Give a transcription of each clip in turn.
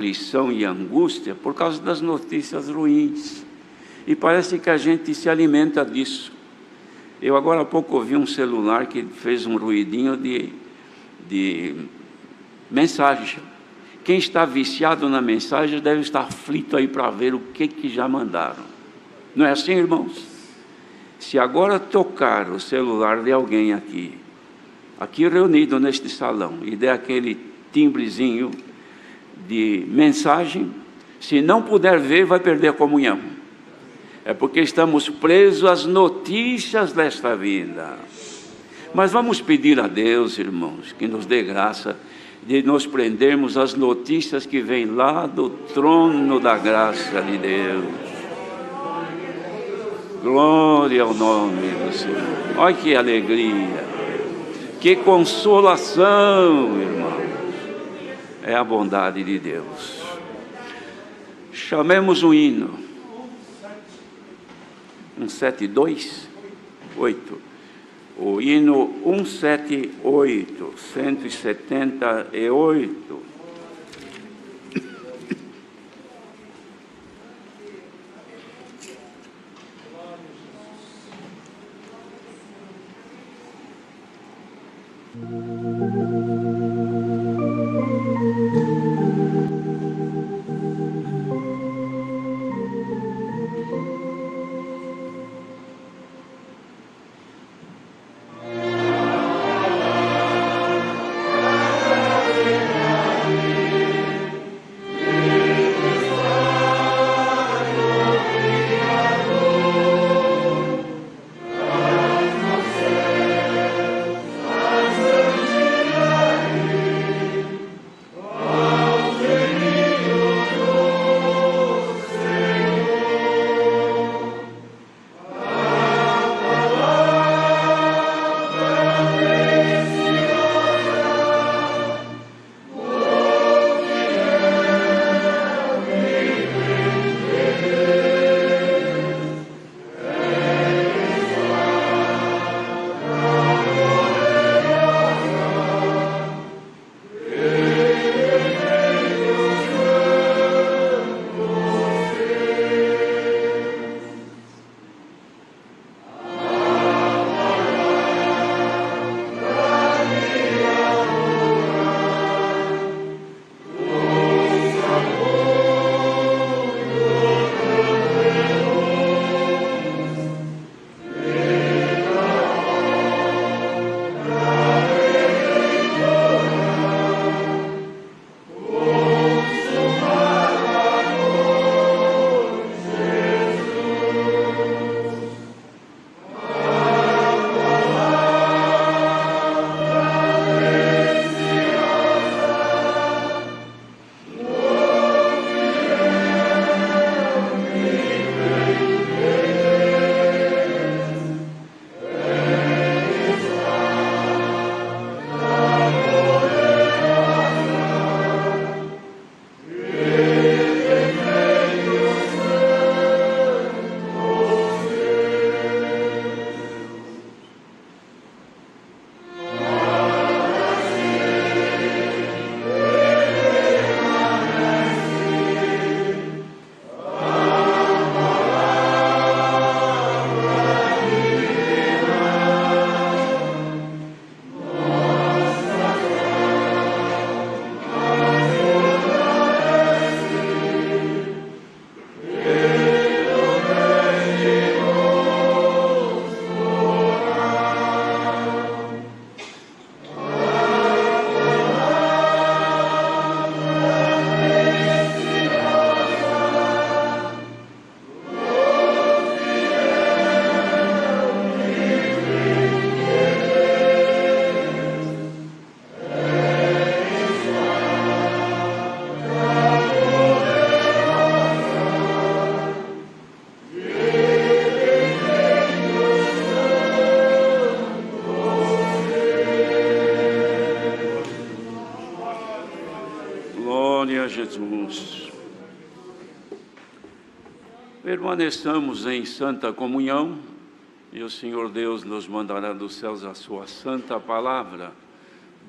aflição e angústia por causa das notícias ruins. E parece que a gente se alimenta disso. Eu agora há pouco ouvi um celular que fez um ruidinho de mensagem. Quem está viciado na mensagem deve estar aflito aí para ver o que já mandaram. Não é assim, irmãos? Se agora tocar o celular de alguém aqui reunido neste salão, e der aquele timbrezinho de mensagem, se não puder ver, vai perder a comunhão. É porque estamos presos às notícias desta vida. Mas vamos pedir a Deus, irmãos, que nos dê graça de nos prendermos às notícias que vêm lá do trono da graça de Deus. Glória ao nome do Senhor. Olha que alegria, que consolação, irmãos. É a bondade de Deus. Chamemos um hino. 172, 8. O hino 178, 178. Jesus. Permaneçamos em santa comunhão e o Senhor Deus nos mandará dos céus a sua santa palavra.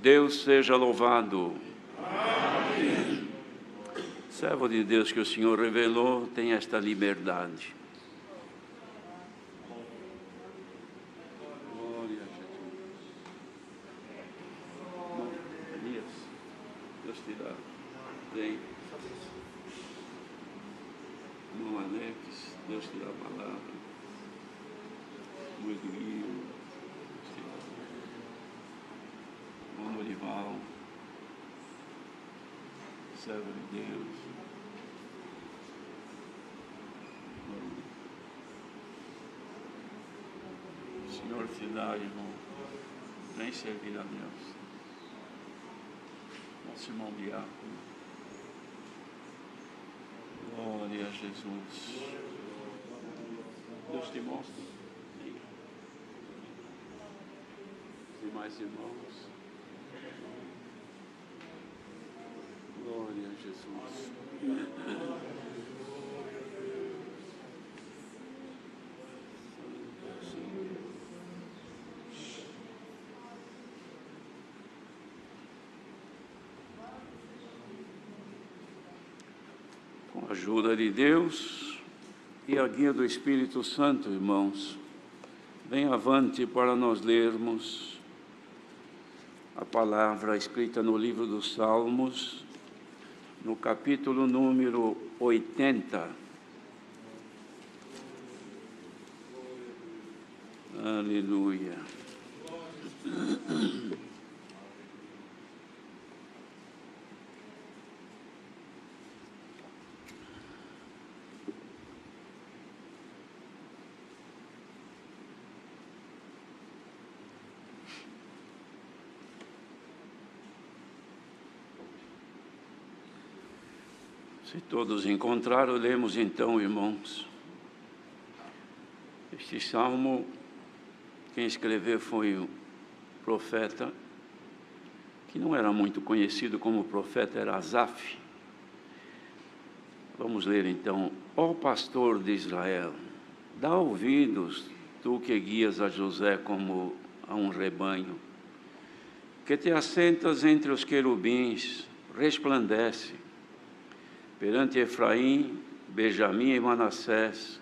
Deus seja louvado. Amém. servo de Deus que o Senhor revelou tem esta liberdade. Glória a Jesus. Elias, Deus te dá. Vem. Irmão Alex, Deus te dá a palavra. Muito lindo. Irmão Morival, servo de Deus. O Senhor te dá, irmão. Vem servir a Deus. Nosso irmão diácono. Glória a Jesus. Deus te mostra. Demais irmãos. Glória a Jesus. Com a ajuda de Deus e a guia do Espírito Santo, irmãos, venha avante para nós lermos a palavra escrita no livro dos Salmos, no capítulo número 80. Aleluia. Se todos encontraram, lemos então, irmãos. Este salmo, quem escreveu foi o profeta, que não era muito conhecido como profeta, era Asaf. Vamos ler então. Ó pastor de Israel, dá ouvidos, tu que guias a José como a um rebanho, que te assentas entre os querubins, resplandece. Perante Efraim, Benjamim e Manassés,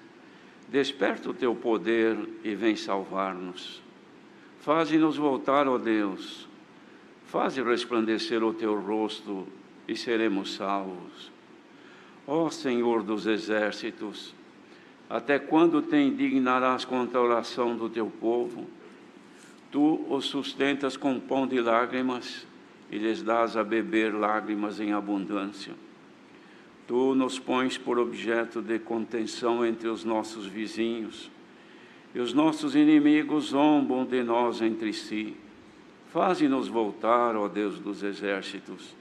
desperta o teu poder e vem salvar-nos. Faze-nos voltar, ó Deus, faze resplandecer o teu rosto e seremos salvos. Ó Senhor dos exércitos, até quando te indignarás contra a oração do teu povo? Tu os sustentas com pão de lágrimas e lhes dás a beber lágrimas em abundância. Tu nos pões por objeto de contenção entre os nossos vizinhos, e os nossos inimigos zombam de nós entre si. Faze-nos voltar, ó Deus dos exércitos.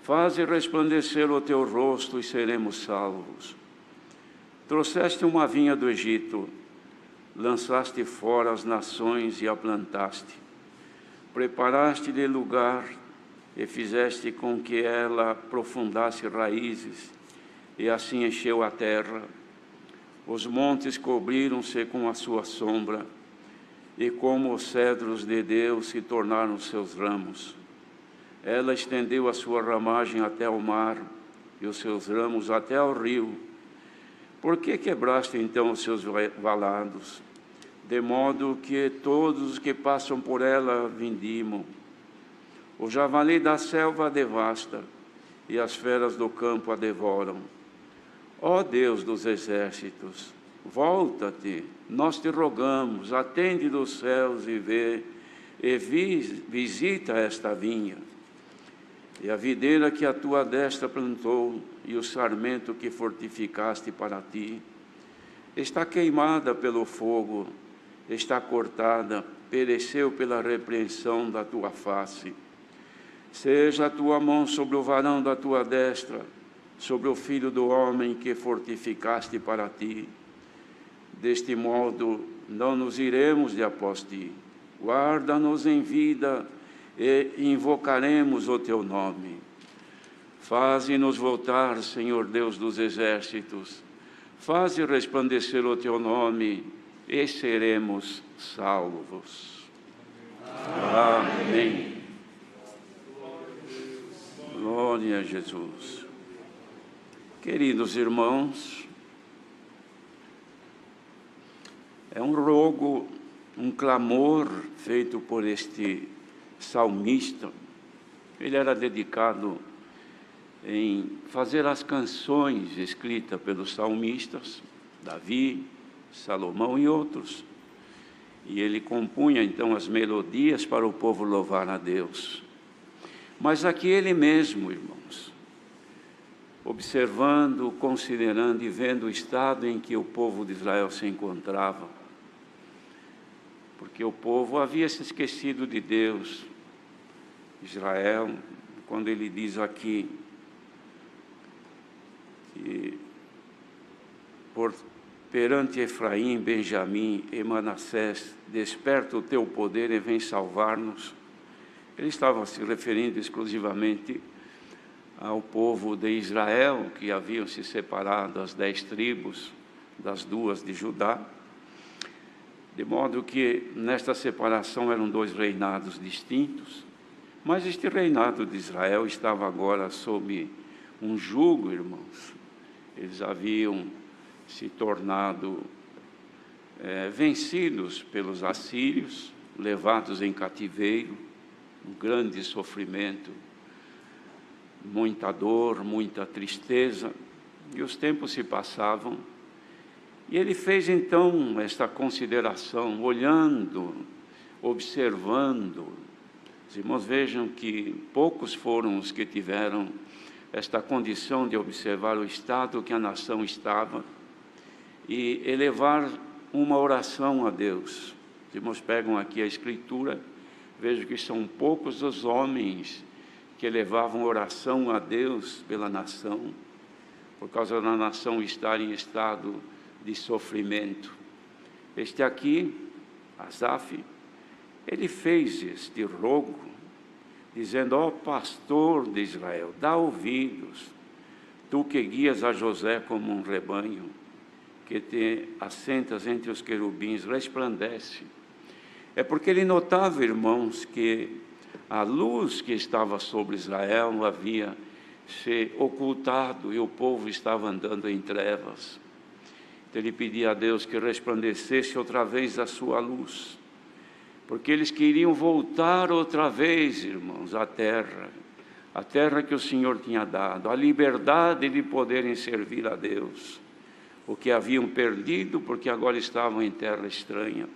Faze resplandecer o teu rosto e seremos salvos. Trouxeste uma vinha do Egito, lançaste fora as nações e a plantaste. Preparaste-lhe lugar e fizeste com que ela aprofundasse raízes, e assim encheu a terra. Os montes cobriram-se com a sua sombra, e como os cedros de Deus se tornaram seus ramos. Ela estendeu a sua ramagem até o mar, e os seus ramos até ao rio. Por que quebraste então os seus valados, de modo que todos os que passam por ela vindimam? O javali da selva a devasta, e as feras do campo a devoram. Ó Deus dos exércitos, volta-te, nós te rogamos, atende dos céus e vê, e visita esta vinha. E a videira que a tua destra plantou, e o sarmento que fortificaste para ti, está queimada pelo fogo, está cortada, pereceu pela repreensão da tua face. Seja a tua mão sobre o varão da tua destra, sobre o filho do homem que fortificaste para ti. Deste modo, não nos iremos de após ti. Guarda-nos em vida e invocaremos o teu nome. Faze-nos voltar, Senhor Deus dos exércitos. Faze resplandecer o teu nome e seremos salvos. Amém. Glória a Jesus. Queridos irmãos, é um rogo, um clamor feito por este salmista. Ele era dedicado em fazer as canções escritas pelos salmistas, Davi, Salomão e outros. E ele compunha então as melodias para o povo louvar a Deus. Mas aqui ele mesmo, irmãos, observando, considerando e vendo o estado em que o povo de Israel se encontrava, porque o povo havia se esquecido de Deus. Israel, quando ele diz aqui que perante Efraim, Benjamim e Manassés, desperta o teu poder e vem salvar-nos, ele estava se referindo exclusivamente ao povo de Israel, que haviam se separado das 10 tribos, das 2 de Judá, de modo que nesta separação eram 2 reinados distintos, mas este reinado de Israel estava agora sob um jugo, irmãos. Eles haviam se tornado vencidos pelos assírios, levados em cativeiro, um grande sofrimento, muita dor, muita tristeza, e os tempos se passavam, e ele fez então esta consideração, olhando, observando. Os irmãos vejam que poucos foram os que tiveram esta condição de observar o estado que a nação estava e elevar uma oração a Deus. Os irmãos pegam aqui a Escritura, vejam que são poucos os homens que elevavam oração a Deus pela nação, por causa da nação estar em estado de sofrimento. Este aqui, Asaf, ele fez este rogo, dizendo: ó pastor de Israel, dá ouvidos, tu que guias a José como um rebanho, que te assentas entre os querubins, resplandece. É porque ele notava, irmãos, que a luz que estava sobre Israel havia se ocultado e o povo estava andando em trevas. Então ele pedia a Deus que resplandecesse outra vez a sua luz, porque eles queriam voltar outra vez, irmãos, à terra que o Senhor tinha dado, a liberdade de poderem servir a Deus, o que haviam perdido porque agora estavam em terra estranha.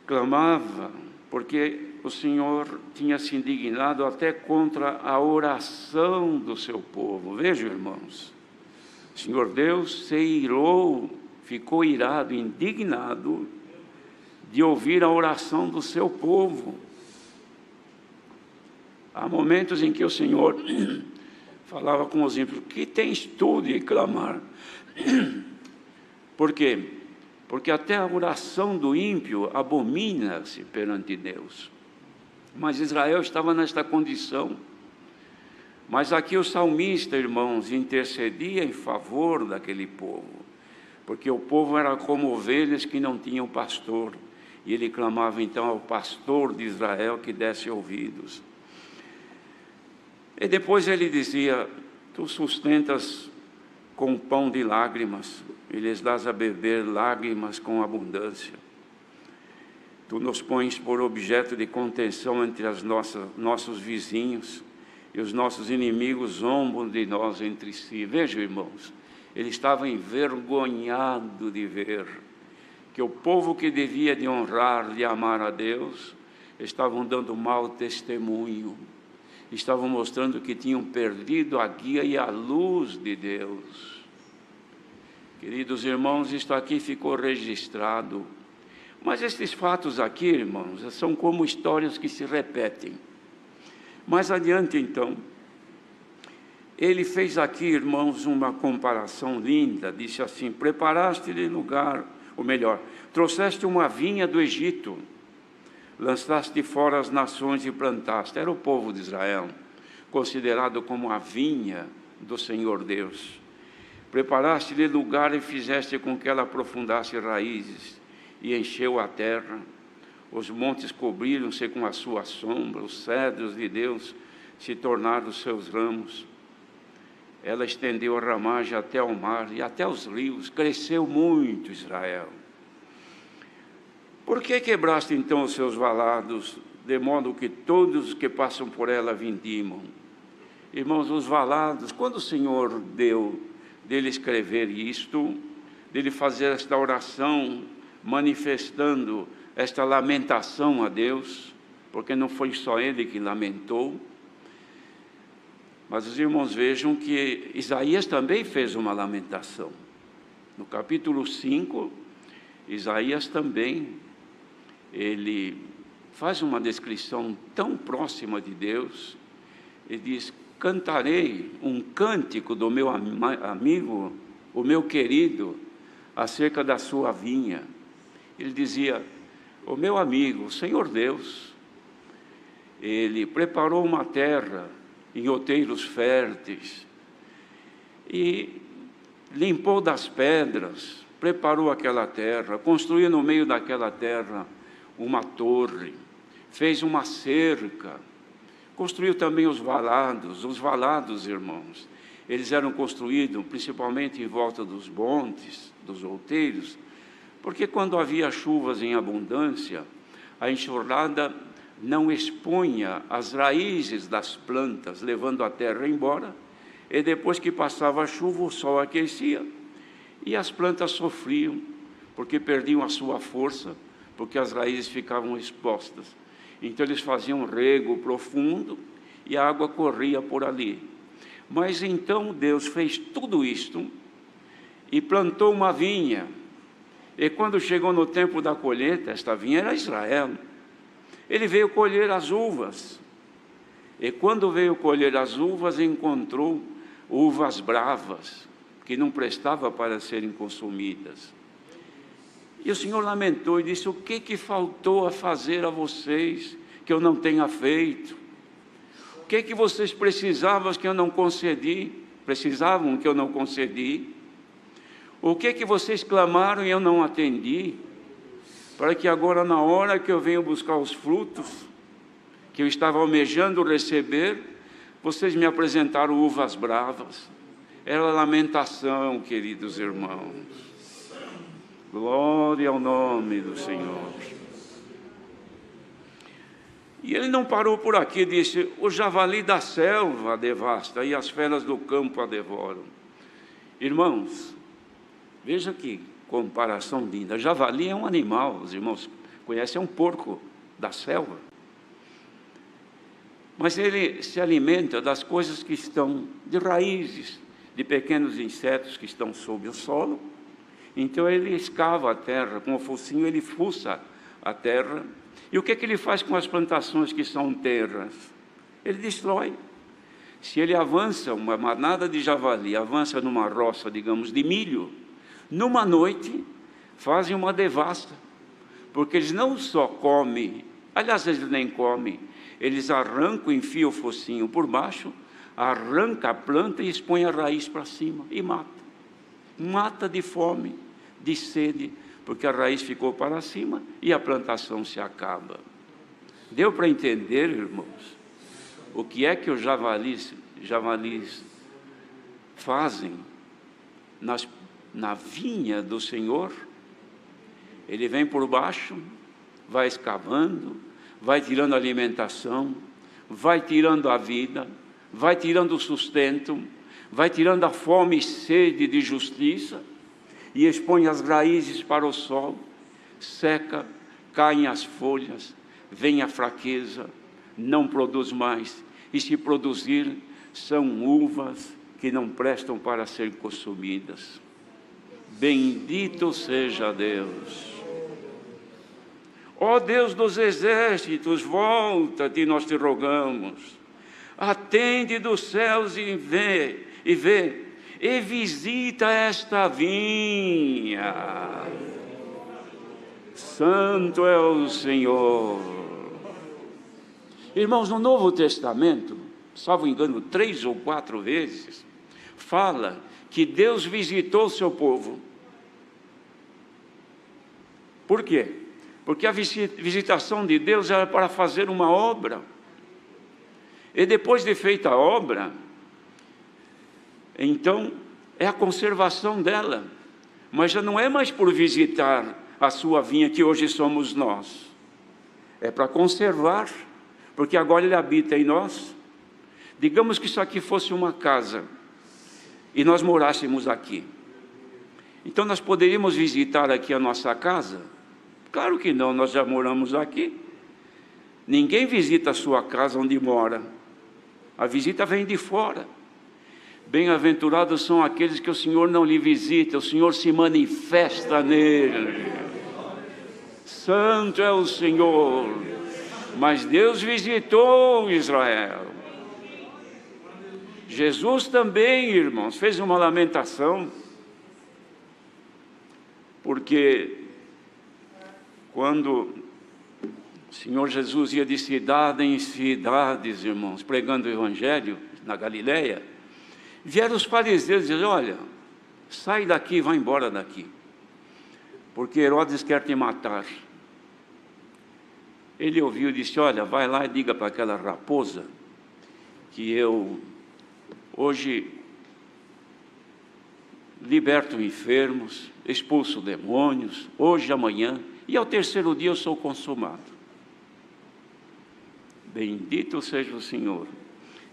Clamava, porque o Senhor tinha se indignado até contra a oração do seu povo. Vejam, irmãos, o Senhor Deus se irou, ficou irado, indignado, de ouvir a oração do seu povo. Há momentos em que o Senhor falava com os ímpios: que tens tu de clamar? Por quê? Porque até a oração do ímpio abomina-se perante Deus. Mas Israel estava nesta condição. Mas aqui o salmista, irmãos, intercedia em favor daquele povo, porque o povo era como ovelhas que não tinham pastor, e ele clamava então ao pastor de Israel que desse ouvidos. E depois ele dizia: tu sustentas com pão de lágrimas, e lhes dás a beber lágrimas com abundância. Tu nos pões por objeto de contenção entre nossos vizinhos, e os nossos inimigos zombam de nós entre si. Vejam, irmãos, ele estava envergonhado de ver que o povo que devia de honrar, de amar a Deus, estavam dando mau testemunho, estavam mostrando que tinham perdido a guia e a luz de Deus. Queridos irmãos, isto aqui ficou registrado. Mas estes fatos aqui, irmãos, são como histórias que se repetem. Mais adiante, então, ele fez aqui, irmãos, uma comparação linda. Disse assim: preparaste-lhe lugar, ou melhor, trouxeste uma vinha do Egito, lançaste fora as nações e plantaste. Era o povo de Israel, considerado como a vinha do Senhor Deus. Preparaste-lhe lugar e fizeste com que ela aprofundasse raízes e encheu a terra. Os montes cobriram-se com a sua sombra, os cedros de Deus se tornaram os seus ramos. ela estendeu a ramagem até ao mar e até os rios, cresceu muito Israel. Por que quebraste então os seus valados, de modo que todos que passam por ela vindimam? Irmãos, os valados, quando o Senhor deu dele escrever isto, dele fazer esta oração, manifestando esta lamentação a Deus, porque não foi só ele que lamentou, mas os irmãos vejam que Isaías também fez uma lamentação. No capítulo 5, Isaías também, ele faz uma descrição tão próxima de Deus. Ele diz: cantarei um cântico do meu amigo, o meu querido, acerca da sua vinha. Ele dizia: o meu amigo, o Senhor Deus, ele preparou uma terra em outeiros férteis, e limpou das pedras, preparou aquela terra, construiu no meio daquela terra uma torre, fez uma cerca, construiu também os valados, irmãos, eles eram construídos principalmente em volta dos montes, dos outeiros, porque quando havia chuvas em abundância, a enxurrada não expunha as raízes das plantas, levando a terra embora, e depois que passava a chuva, o sol aquecia, e as plantas sofriam, porque perdiam a sua força, porque as raízes ficavam expostas. Então eles faziam um rego profundo, e a água corria por ali. Mas então Deus fez tudo isto, e plantou uma vinha, e quando chegou no tempo da colheita, esta vinha era Israel, ele veio colher as uvas, e quando veio colher as uvas, encontrou uvas bravas, que não prestava para serem consumidas. E o Senhor lamentou e disse: o que faltou a fazer a vocês que eu não tenha feito? O que vocês precisavam que eu não concedi? Precisavam que eu não concedi? O que vocês clamaram e eu não atendi? Para que agora, na hora que eu venho buscar os frutos, que eu estava almejando receber, vocês me apresentaram uvas bravas. Era lamentação, queridos irmãos. Glória ao nome do Senhor. E ele não parou por aqui, disse: o javali da selva a devasta e as feras do campo a devoram. Irmãos, veja que comparação linda. Javali é um animal, os irmãos conhecem, é um porco da selva. Mas ele se alimenta das coisas que estão de raízes, de pequenos insetos que estão sob o solo. Então ele escava a terra, com o focinho ele fuça a terra. E o que ele faz com as plantações que são terras? Ele destrói. Se ele avança, uma manada de javali avança numa roça, digamos, de milho, numa noite fazem uma devassa, porque eles não só comem, aliás, eles nem comem, eles arrancam, enfiam o focinho por baixo, arranca a planta e expõe a raiz para cima e mata de fome, de sede, porque a raiz ficou para cima e a plantação se acaba. Deu para entender, irmãos, o que é que os javalis fazem na vinha do Senhor? Ele vem por baixo, vai escavando, vai tirando a alimentação, vai tirando a vida, vai tirando o sustento, vai tirando a fome e sede de justiça, e expõe as raízes para o sol, seca, caem as folhas, vem a fraqueza, não produz mais, e se produzir, são uvas que não prestam para serem consumidas. Bendito seja Deus. Ó Deus dos exércitos, volta-te, nós te rogamos. Atende dos céus e vê, e visita esta vinha. Santo é o Senhor. Irmãos, no Novo Testamento, salvo engano, 3 ou 4 vezes, fala que Deus visitou o seu povo. Por quê? Porque a visitação de Deus era para fazer uma obra. E depois de feita a obra, Então, é a conservação dela, mas já não é mais por visitar a sua vinha que hoje somos nós, é para conservar, porque agora Ele habita em nós. Digamos que isso aqui fosse uma casa, e nós morássemos aqui, então nós poderíamos visitar aqui a nossa casa? Claro que não, nós já moramos aqui. Ninguém visita a sua casa onde mora, a visita vem de fora. Bem-aventurados são aqueles que o Senhor não lhe visita, o Senhor se manifesta nele. Santo é o Senhor. Mas Deus visitou Israel. Jesus também, irmãos, fez uma lamentação, porque quando o Senhor Jesus ia de cidade em cidades, irmãos, pregando o Evangelho na Galileia, vieram os fariseus e disseram: olha, sai daqui, vai embora daqui, porque Herodes quer te matar. Ele ouviu e disse: olha, vai lá e diga para aquela raposa que eu hoje liberto enfermos, expulso demônios, hoje e amanhã, e ao terceiro dia eu sou consumado. Bendito seja o Senhor.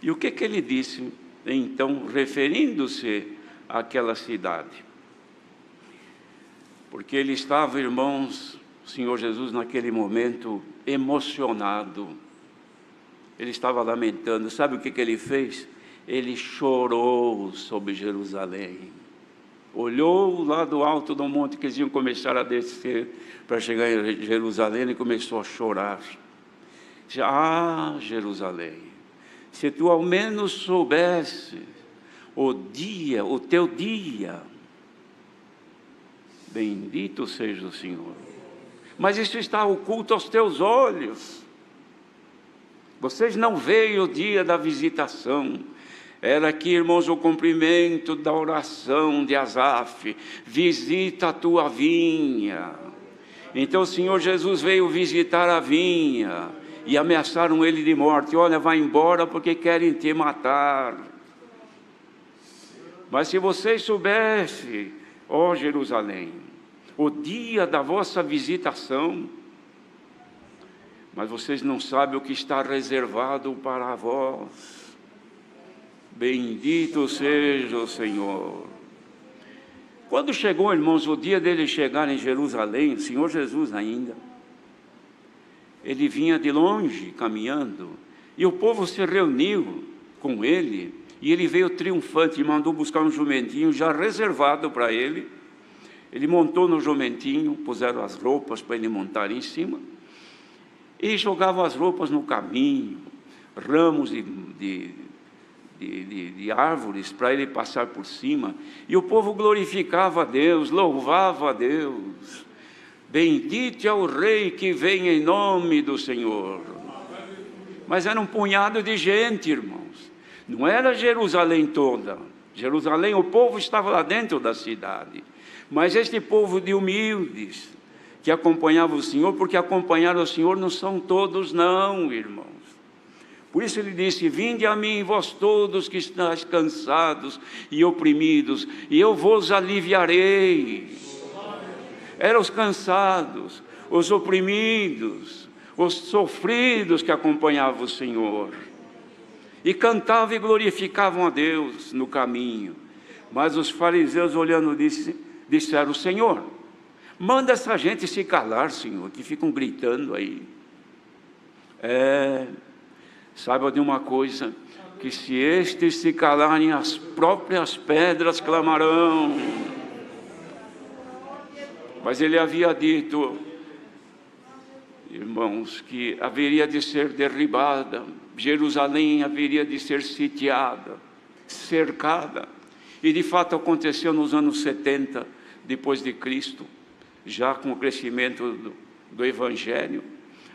E o que ele disse, então, referindo-se àquela cidade? Porque ele estava, irmãos, o Senhor Jesus naquele momento emocionado, ele estava lamentando. Sabe o que ele fez? Ele chorou sobre Jerusalém, olhou lá do alto do monte que eles iam começar a descer para chegar em Jerusalém, e começou a chorar. Ah, Jerusalém, se tu ao menos soubesse o teu dia, bendito seja o Senhor, mas isso está oculto aos teus olhos. Vocês não veem o dia da visitação. Era aqui, irmãos, o cumprimento da oração de Asaf: visita a tua vinha. Então o Senhor Jesus veio visitar a vinha, e ameaçaram ele de morte: olha, vai embora porque querem te matar. Mas se vocês soubessem, ó Jerusalém, o dia da vossa visitação, mas vocês não sabem o que está reservado para vós. Bendito seja o Senhor. Quando chegou, irmãos, o dia dele chegar em Jerusalém, o Senhor Jesus ainda, ele vinha de longe caminhando, e o povo se reuniu com ele, e ele veio triunfante e mandou buscar um jumentinho já reservado para ele. Ele montou no jumentinho, puseram as roupas para ele montar em cima, e jogavam as roupas no caminho, ramos de árvores para ele passar por cima, e o povo glorificava a Deus, louvava a Deus. Bendito é o Rei que vem em nome do Senhor. Mas era um punhado de gente, irmãos, não era Jerusalém toda. Jerusalém, o povo estava lá dentro da cidade, mas este povo de humildes que acompanhava o Senhor, porque acompanhar o Senhor não são todos não, irmãos. Por isso ele disse: vinde a mim, vós todos que estáis cansados e oprimidos, e eu vos aliviarei. Eram os cansados, os oprimidos, os sofridos que acompanhavam o Senhor, e cantavam e glorificavam a Deus no caminho. Mas os fariseus, olhando, disseram: Senhor, manda essa gente se calar, Senhor, que ficam gritando aí. Saiba de uma coisa, que se estes se calarem, as próprias pedras clamarão. Mas ele havia dito, irmãos, que haveria de ser derribada, Jerusalém haveria de ser sitiada, cercada, e de fato aconteceu nos anos 70 depois de Cristo, já com o crescimento do Evangelho,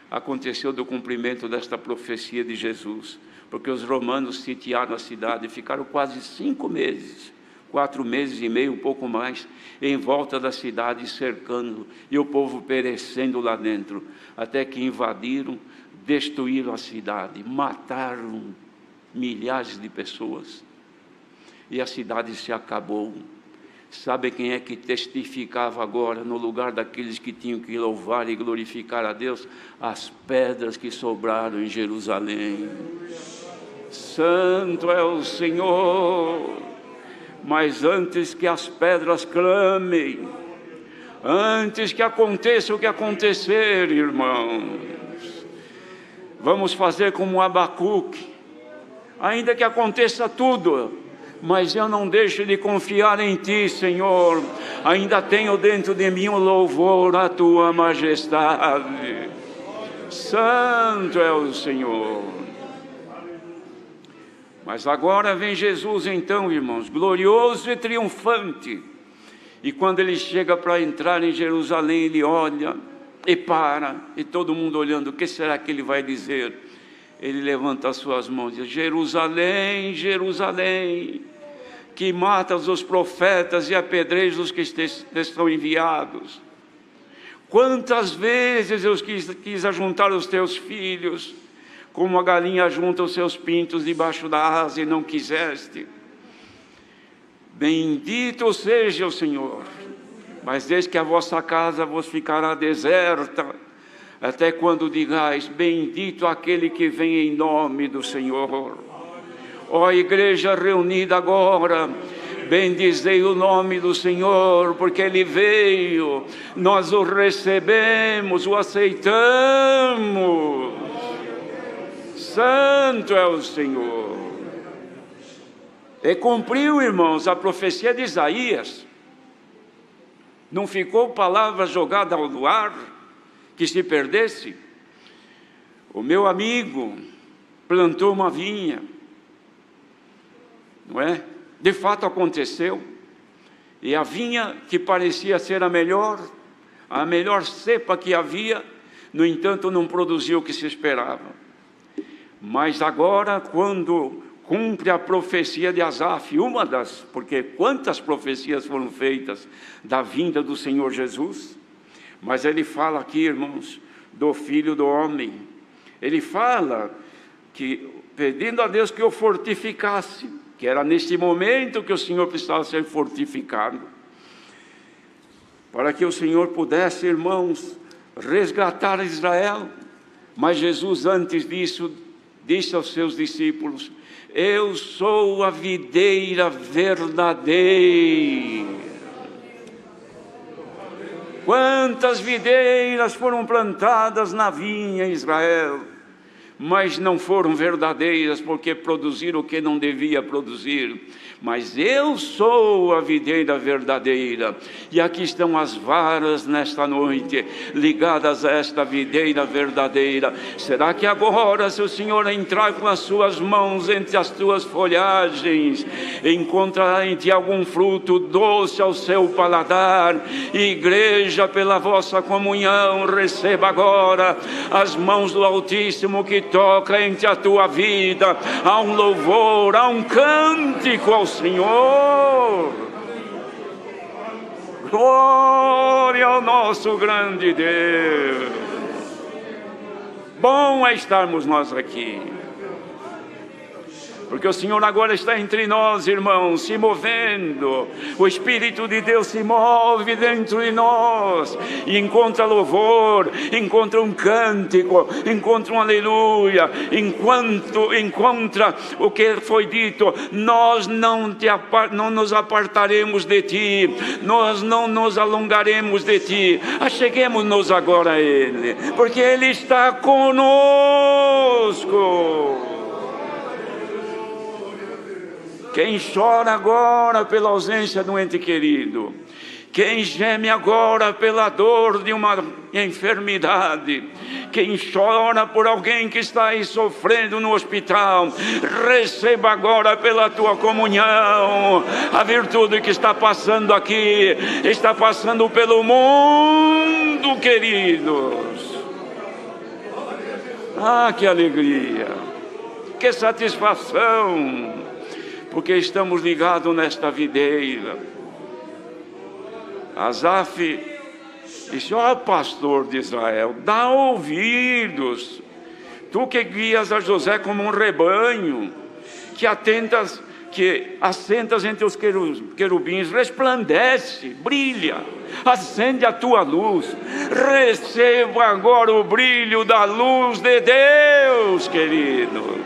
aconteceu do cumprimento desta profecia de Jesus, porque os romanos sitiaram a cidade e ficaram quase 5 meses, 4 meses e meio, um pouco mais, em volta da cidade, cercando, e o povo perecendo lá dentro, até que invadiram, destruíram a cidade, mataram milhares de pessoas. e a cidade se acabou. Sabe quem é que testificava agora no lugar daqueles que tinham que louvar e glorificar a Deus? As pedras que sobraram em Jerusalém. Santo é o Senhor. Mas antes que as pedras clamem, antes que aconteça o que acontecer, irmãos, vamos fazer como Abacuque. Ainda que aconteça tudo, mas eu não deixo de confiar em Ti, Senhor. Ainda tenho dentro de mim o louvor à Tua majestade. Santo é o Senhor. Mas agora vem Jesus então, irmãos, glorioso e triunfante. E quando Ele chega para entrar em Jerusalém, Ele olha e para, e todo mundo olhando, o que será que Ele vai dizer? Ele levanta as suas mãos e diz: Jerusalém, Jerusalém, que matas os profetas e apedrejas os que estão enviados. Quantas vezes eu quis ajuntar os teus filhos, como a galinha junta os seus pintos debaixo da asa, e não quiseste. Bendito seja o Senhor, mas desde que a vossa casa vos ficará deserta, até quando digais: bendito aquele que vem em nome do Senhor. Ó igreja reunida agora, bendizei o nome do Senhor, porque Ele veio, nós o recebemos, o aceitamos. Santo é o Senhor. E cumpriu, irmãos, a profecia de Isaías. Não ficou palavra jogada ao ar que se perdesse. O meu amigo plantou uma vinha, não é? De fato aconteceu. E a vinha que parecia ser a melhor cepa que havia, no entanto não produziu o que se esperava. Mas agora, quando cumpre a profecia de Asaf, porque quantas profecias foram feitas da vinda do Senhor Jesus, mas ele fala aqui, irmãos, do Filho do Homem. Ele fala que, pedindo a Deus que o fortificasse, que era neste momento que o Senhor precisava ser fortificado, para que o Senhor pudesse, irmãos, resgatar Israel. Mas Jesus, antes disso, disse aos seus discípulos: eu sou a videira verdadeira. Quantas videiras foram plantadas na vinha em Israel, mas não foram verdadeiras, porque produziram o que não devia produzir. Mas eu sou a videira verdadeira, e aqui estão as varas nesta noite, ligadas a esta videira verdadeira. Será que agora, se o Senhor entrar com as suas mãos entre as tuas folhagens, encontrará em ti algum fruto doce ao seu paladar? Igreja, pela vossa comunhão, receba agora as mãos do Altíssimo que toca entre a tua vida. Há um louvor, há um cântico ao Senhor. Glória ao nosso grande Deus. Bom é estarmos nós aqui, porque o Senhor agora está entre nós, irmãos, se movendo. O Espírito de Deus se move dentro de nós e encontra louvor, encontra um cântico, encontra um aleluia, encontra o que foi dito: nós não nos apartaremos de ti, nós não nos alongaremos de ti. Acheguemos-nos agora a Ele, porque Ele está conosco. Quem chora agora pela ausência de um ente querido, quem geme agora pela dor de uma enfermidade, quem chora por alguém que está aí sofrendo no hospital, receba agora pela tua comunhão a virtude que está passando aqui, está passando pelo mundo, queridos. Ah, que alegria, que satisfação, porque estamos ligados nesta videira. Asaf disse: ó pastor de Israel, dá ouvidos, tu que guias a José como um rebanho, que que assentas entre os querubins, resplandece, brilha, acende a tua luz. Receba agora o brilho da luz de Deus, queridos.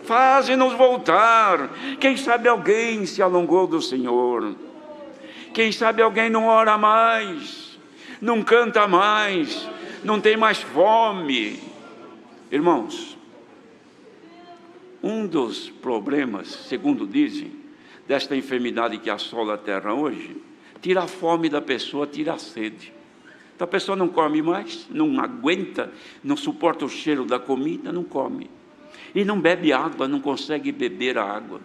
Faze-nos voltar. Quem sabe alguém se alongou do Senhor. Quem sabe alguém não ora mais, não canta mais, não tem mais fome. Irmãos, um dos problemas, segundo dizem, desta enfermidade que assola a terra hoje, tira a fome da pessoa, tira a sede. Então a pessoa não come mais, não aguenta, não suporta o cheiro da comida, não come. E não bebe água, não consegue beber a água.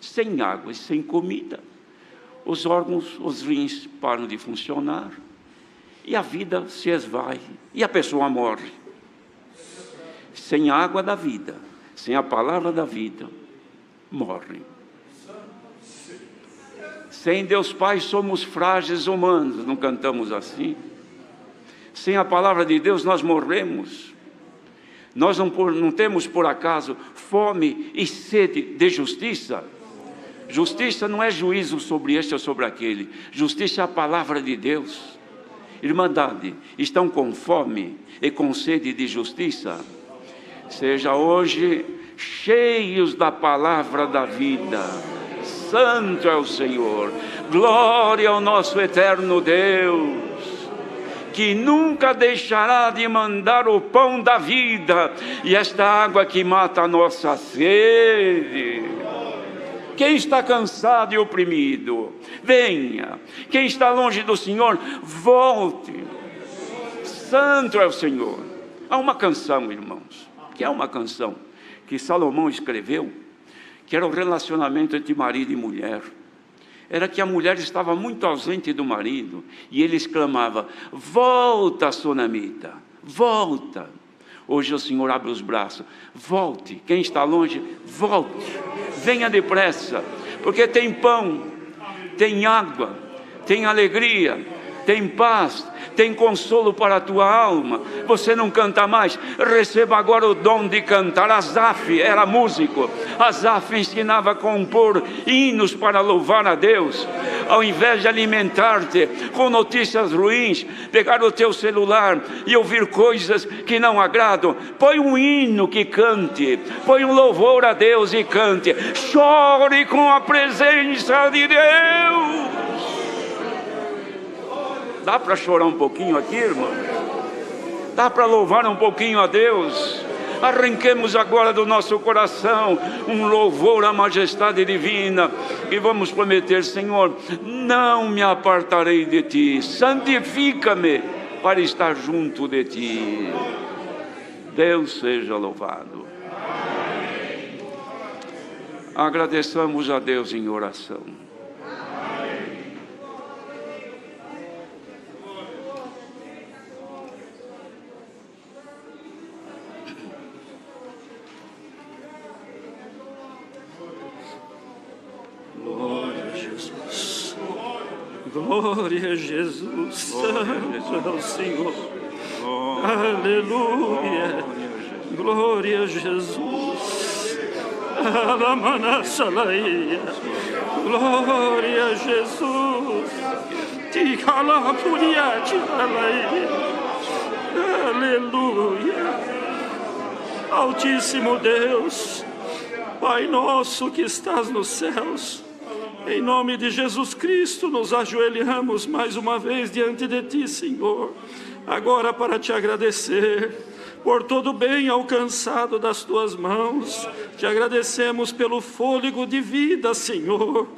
Sem água e sem comida, os órgãos, os rins param de funcionar, e a vida se esvai, e a pessoa morre. Sem a água da vida, sem a palavra da vida, morre. Sem Deus Pai somos frágeis humanos, não cantamos assim? Sem a palavra de Deus nós morremos. Nós não temos por acaso fome e sede de justiça. Justiça não é juízo sobre este ou sobre aquele. Justiça é a palavra de Deus. Irmandade, estão com fome e com sede de justiça? Seja hoje cheios da palavra da vida. Santo é o Senhor. Glória ao nosso eterno Deus, que nunca deixará de mandar o pão da vida e esta água que mata a nossa sede. Quem está cansado e oprimido, venha. Quem está longe do Senhor, volte. Santo é o Senhor. Há uma canção, irmãos, que é uma canção que Salomão escreveu, que era o relacionamento entre marido e mulher. Era que a mulher estava muito ausente do marido, e ele exclamava: volta, Sunamita, volta. Hoje o Senhor abre os braços: volte. Quem está longe, volte. Venha depressa, porque tem pão, tem água, tem alegria, tem paz, tem consolo para a tua alma. Você não canta mais, receba agora o dom de cantar. Asaf era músico. Asaf ensinava a compor hinos para louvar a Deus. Ao invés de alimentar-te com notícias ruins, pegar o teu celular e ouvir coisas que não agradam, põe um hino que cante, põe um louvor a Deus e cante. Chore com a presença de Deus. Dá para chorar um pouquinho aqui, irmão? Dá para louvar um pouquinho a Deus? Arranquemos agora do nosso coração um louvor à majestade divina e vamos prometer: Senhor, não me apartarei de Ti, santifica-me para estar junto de Ti. Deus seja louvado. Agradeçamos a Deus em oração. Glória a Jesus, Santo é o Senhor. Aleluia. Glória a Jesus. Alamanasalaia. Glória a Jesus. Ticalapuriatalaia. Aleluia. Altíssimo Deus, Pai nosso que estás nos céus, em nome de Jesus Cristo, nos ajoelhamos mais uma vez diante de Ti, Senhor, agora para Te agradecer por todo o bem alcançado das Tuas mãos. Te agradecemos pelo fôlego de vida, Senhor.